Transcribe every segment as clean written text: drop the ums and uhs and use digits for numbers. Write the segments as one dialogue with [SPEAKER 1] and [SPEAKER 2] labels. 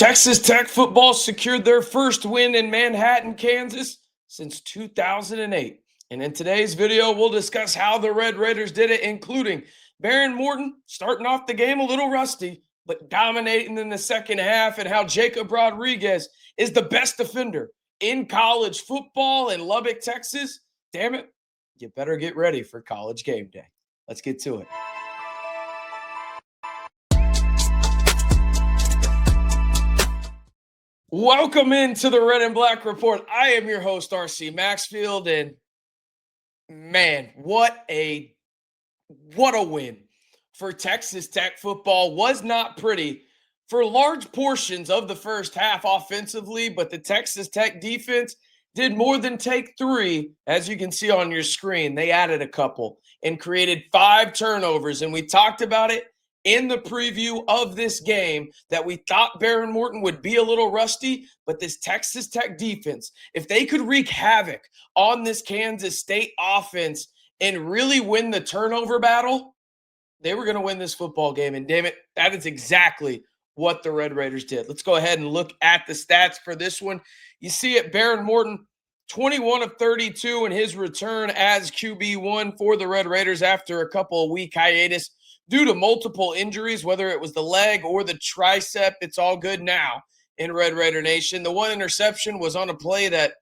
[SPEAKER 1] Texas Tech football secured their first win in Manhattan, Kansas since 2008. And in today's video, we'll discuss how the Red Raiders did it, including Behren Morton starting off the game a little rusty, but dominating in the second half, and how Jacob Rodriguez is the best defender in college football in Lubbock, Texas. Damn it, you better get ready for college game day. Let's get to it. Welcome into the Red and Black Report. I am your host, RC Maxfield, and man, what a win for Texas Tech football. Was not pretty for large portions of the first half offensively, but the Texas Tech defense did more than take three. As you can see on your screen, they added a couple and created 5 turnovers, and we talked about it in the preview of this game that we thought Behren Morton would be a little rusty, but this Texas Tech defense, if they could wreak havoc on this Kansas State offense and really win the turnover battle, they were going to win this football game. And damn it, that is exactly what the Red Raiders did. Let's go ahead and look at the stats for this one. You see it, Behren Morton, 21 of 32 in his return as QB1 for the Red Raiders after a couple of week hiatus due to multiple injuries, whether it was the leg or the tricep. It's all good now in Red Raider Nation. The one interception was on a play that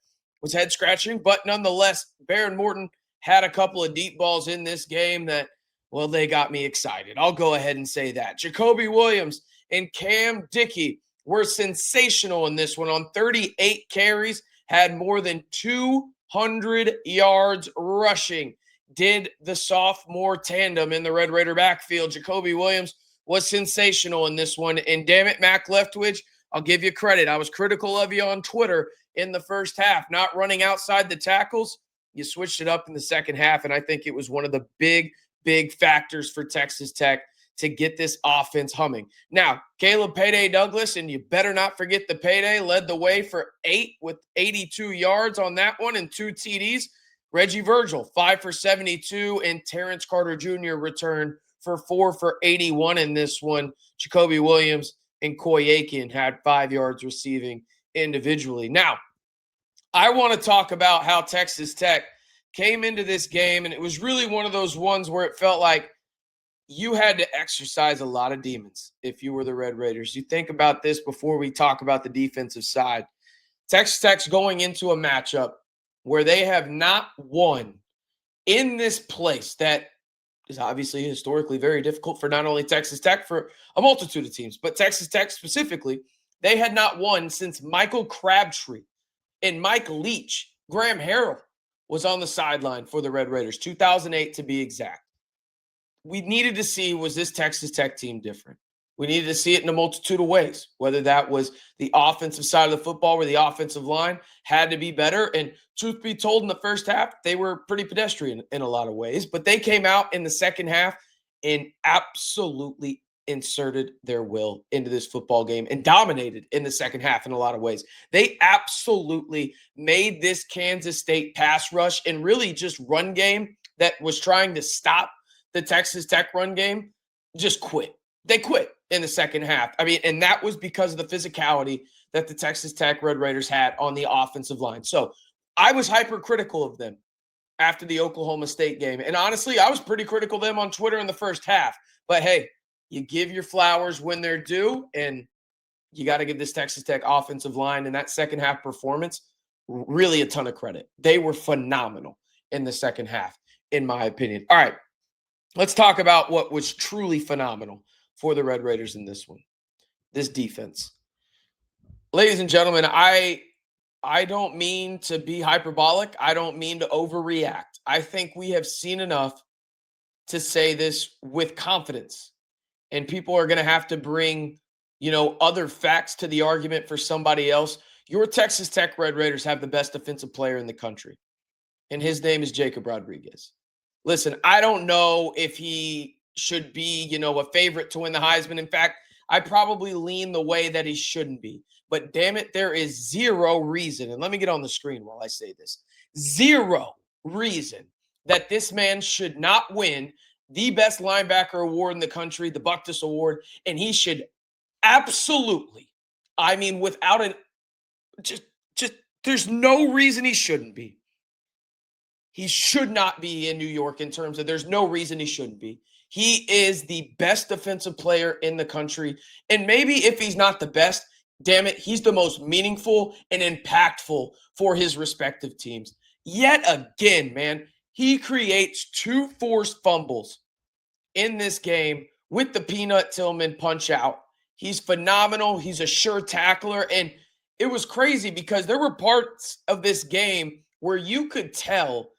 [SPEAKER 1] was head-scratching, but nonetheless, Behren Morton had a couple of deep balls in this game that, well, they got me excited. I'll go ahead and say that. Jacoby Williams and Cam Dickey were sensational in this one. On 38 carries, had more than 200 yards rushing. Did the sophomore tandem in the Red Raider backfield. Jacoby Williams was sensational in this one. And damn it, Mac Leftwich, I'll give you credit. I was critical of you on Twitter in the first half, not running outside the tackles. You switched it up in the second half, and I think it was one of the big factors for Texas Tech to get this offense humming. Now, Caleb Payday Douglas, and you better not forget the Payday, led the way for 8 with 82 yards on that one and 2 TDs. Reggie Virgil, 5 for 72, and Terrence Carter Jr. returned for 4 for 81 in this one. Jacoby Williams and Coy Aiken had 5 yards receiving individually. Now, I want to talk about how Texas Tech came into this game, and it was really one of those ones where it felt like you had to exercise a lot of demons if you were the Red Raiders. You think about this before we talk about the defensive side. Texas Tech's going into a matchup where they have not won in this place that is obviously historically very difficult for not only Texas Tech, for a multitude of teams, but Texas Tech specifically. They had not won since Michael Crabtree and Mike Leach. Graham Harrell was on the sideline for the Red Raiders, 2008 to be exact. We needed to see, was this Texas Tech team different? We needed to see it in a multitude of ways, whether that was the offensive side of the football where the offensive line had to be better. And truth be told, in the first half, they were pretty pedestrian in a lot of ways. But they came out in the second half and absolutely inserted their will into this football game and dominated in the second half in a lot of ways. They absolutely made this Kansas State pass rush and really just run game that was trying to stop the Texas Tech run game just quit. They quit in the second half. I mean, and that was because of the physicality that the Texas Tech Red Raiders had on the offensive line. So I was hypercritical of them after the Oklahoma State game. And honestly, I was pretty critical of them on Twitter in the first half. But hey, you give your flowers when they're due, and you got to give this Texas Tech offensive line and that second half performance really a ton of credit. They were phenomenal in the second half, in my opinion. All right, let's talk about what was truly phenomenal for the Red Raiders in this one, this defense. Ladies and gentlemen, I don't mean to be hyperbolic. I don't mean to overreact. I think we have seen enough to say this with confidence. And people are going to have to bring, other facts to the argument for somebody else. Your Texas Tech Red Raiders have the best defensive player in the country, and his name is Jacob Rodriguez. Listen, I don't know if he should be, a favorite to win the Heisman. In fact, I probably lean the way that he shouldn't be. But damn it, there is zero reason, and let me get on the screen while I say this, zero reason that this man should not win the best linebacker award in the country, the Buckus Award, and he should absolutely I mean, without an just there's no reason he shouldn't be. He should not be in New York in terms of there's no reason he shouldn't be. He is the best defensive player in the country. And maybe if he's not the best, damn it, he's the most meaningful and impactful for his respective teams. Yet again, man, he creates 2 forced fumbles in this game with the Peanut Tillman punch out. He's phenomenal. He's a sure tackler. And it was crazy because there were parts of this game where you could tell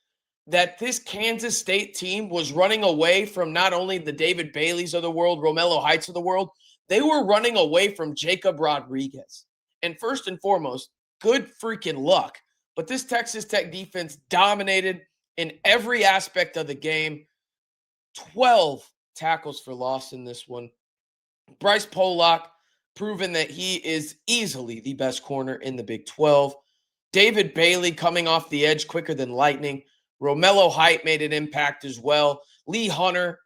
[SPEAKER 1] that this Kansas State team was running away from not only the David Baileys of the world, Romello Heights of the world, they were running away from Jacob Rodriguez. And first and foremost, good freaking luck. But this Texas Tech defense dominated in every aspect of the game. 12 tackles for loss in this one. Bryce Pollock proven that he is easily the best corner in the Big 12. David Bailey coming off the edge quicker than lightning. Romello Height made an impact as well. Lee Hunter,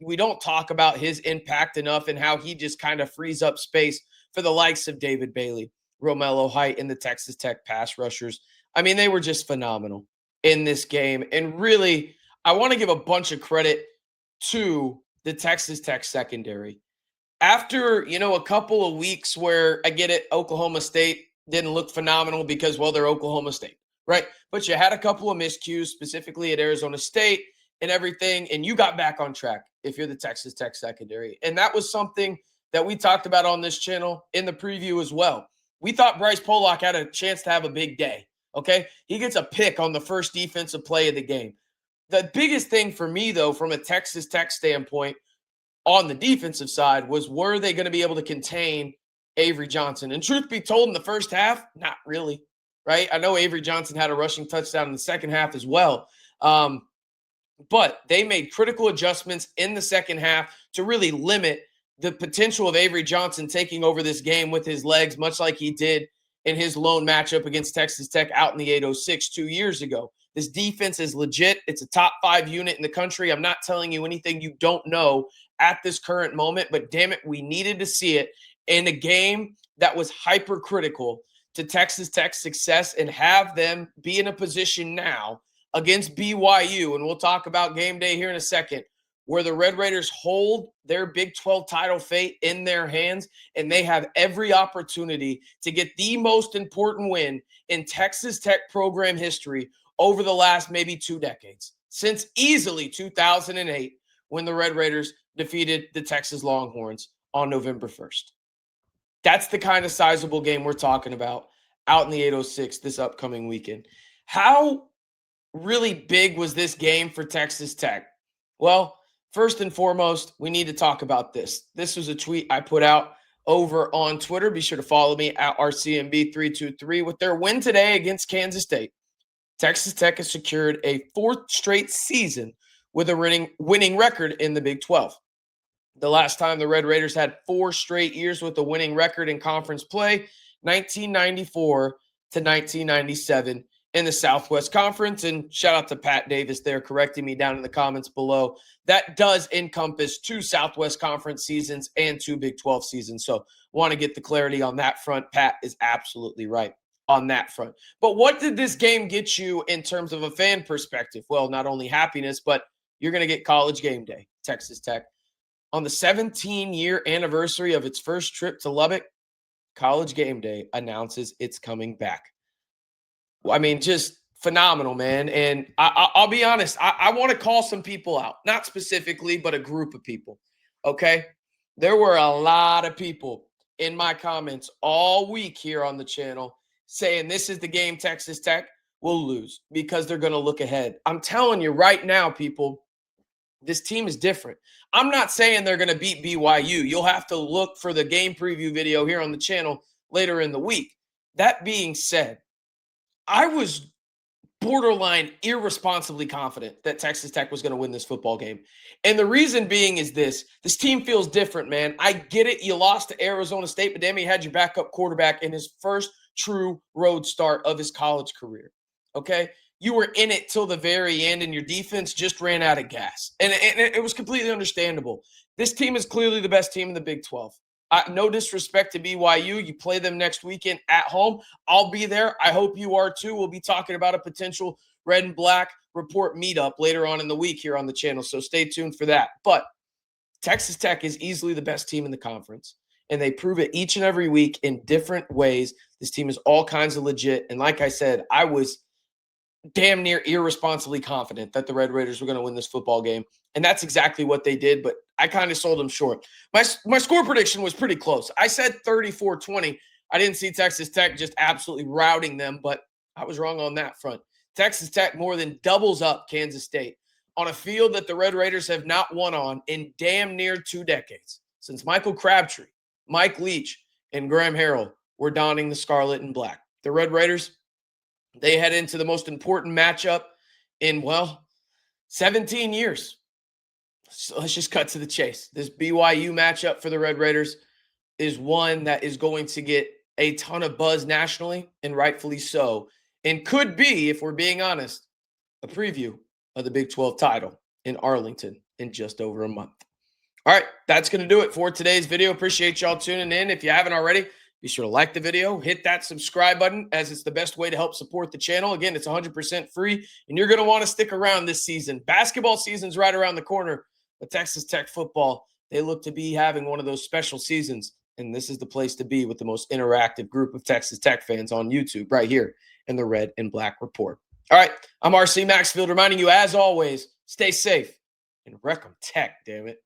[SPEAKER 1] we don't talk about his impact enough and how he just kind of frees up space for the likes of David Bailey, Romello Height, and the Texas Tech pass rushers. I mean, they were just phenomenal in this game. And really, I want to give a bunch of credit to the Texas Tech secondary. After, a couple of weeks where I get it, Oklahoma State didn't look phenomenal because, well, they're Oklahoma State, right? But you had a couple of miscues, specifically at Arizona State and everything, and you got back on track if you're the Texas Tech secondary. And that was something that we talked about on this channel in the preview as well. We thought Bryce Pollock had a chance to have a big day, okay? He gets a pick on the first defensive play of the game. The biggest thing for me, though, from a Texas Tech standpoint on the defensive side was, were they going to be able to contain Avery Johnson? And truth be told, in the first half, not really, right? I know Avery Johnson had a rushing touchdown in the second half as well. But they made critical adjustments in the second half to really limit the potential of Avery Johnson taking over this game with his legs, much like he did in his lone matchup against Texas Tech out in the 806 2 years ago. This defense is legit. It's a top 5 unit in the country. I'm not telling you anything you don't know at this current moment, but damn it, we needed to see it in a game that was hypercritical to Texas Tech's success and have them be in a position now against BYU, and we'll talk about game day here in a second, where the Red Raiders hold their Big 12 title fate in their hands, and they have every opportunity to get the most important win in Texas Tech program history over the last maybe 2 decades, since easily 2008 when the Red Raiders defeated the Texas Longhorns on November 1st. That's the kind of sizable game we're talking about out in the 806 this upcoming weekend. How really big was this game for Texas Tech? Well, first and foremost, we need to talk about this. This was a tweet I put out over on Twitter. Be sure to follow me at RCMB323. With their win today against Kansas State, Texas Tech has secured a 4th straight season with a winning record in the Big 12. The last time the Red Raiders had 4 straight years with a winning record in conference play, 1994 to 1997 in the Southwest Conference. And shout out to Pat Davis there correcting me down in the comments below. That does encompass 2 Southwest Conference seasons and 2 Big 12 seasons. So want to get the clarity on that front. Pat is absolutely right on that front. But what did this game get you in terms of a fan perspective? Well, not only happiness, but you're going to get College Game Day, Texas Tech. On the 17-year anniversary of its first trip to Lubbock, College Game Day announces it's coming back. I mean, just phenomenal, man. And I'll be honest, I want to call some people out. Not specifically, but a group of people, okay? There were a lot of people in my comments all week here on the channel saying this is the game Texas Tech will lose because they're going to look ahead. I'm telling you right now, people, this team is different. I'm not saying they're going to beat BYU. You'll have to look for the game preview video here on the channel later in the week. That being said, I was borderline irresponsibly confident that Texas Tech was going to win this football game. And the reason being is this team feels different, man. I get it. You lost to Arizona State, but damn, he had your backup quarterback in his first true road start of his college career, okay? You were in it till the very end, and your defense just ran out of gas. And it was completely understandable. This team is clearly the best team in the Big 12. No disrespect to BYU. You play them next weekend at home. I'll be there. I hope you are too. We'll be talking about a potential Red and Black Report meetup later on in the week here on the channel. So stay tuned for that. But Texas Tech is easily the best team in the conference, and they prove it each and every week in different ways. This team is all kinds of legit. And like I said, I was damn near irresponsibly confident that the Red Raiders were going to win this football game. And that's exactly what they did, but I kind of sold them short. My score prediction was pretty close. I said 34-20. I didn't see Texas Tech just absolutely routing them, but I was wrong on that front. Texas Tech more than doubles up Kansas State on a field that the Red Raiders have not won on in damn near 2 decades, since Michael Crabtree, Mike Leach, and Graham Harrell were donning the scarlet and black. The Red Raiders, they head into the most important matchup in, 17 years. So let's just cut to the chase. This BYU matchup for the Red Raiders is one that is going to get a ton of buzz nationally, and rightfully so, and could be, if we're being honest, a preview of the Big 12 title in Arlington in just over a month. All right, that's going to do it for today's video. Appreciate y'all tuning in. If you haven't already, be sure to like the video, hit that subscribe button, as it's the best way to help support the channel. Again, it's 100% free, and you're going to want to stick around this season. Basketball season's right around the corner, but Texas Tech football, they look to be having one of those special seasons, and this is the place to be with the most interactive group of Texas Tech fans on YouTube right here in the Red and Black Report. All right, I'm RC Maxfield reminding you, as always, stay safe and wreck 'em Tech, damn it.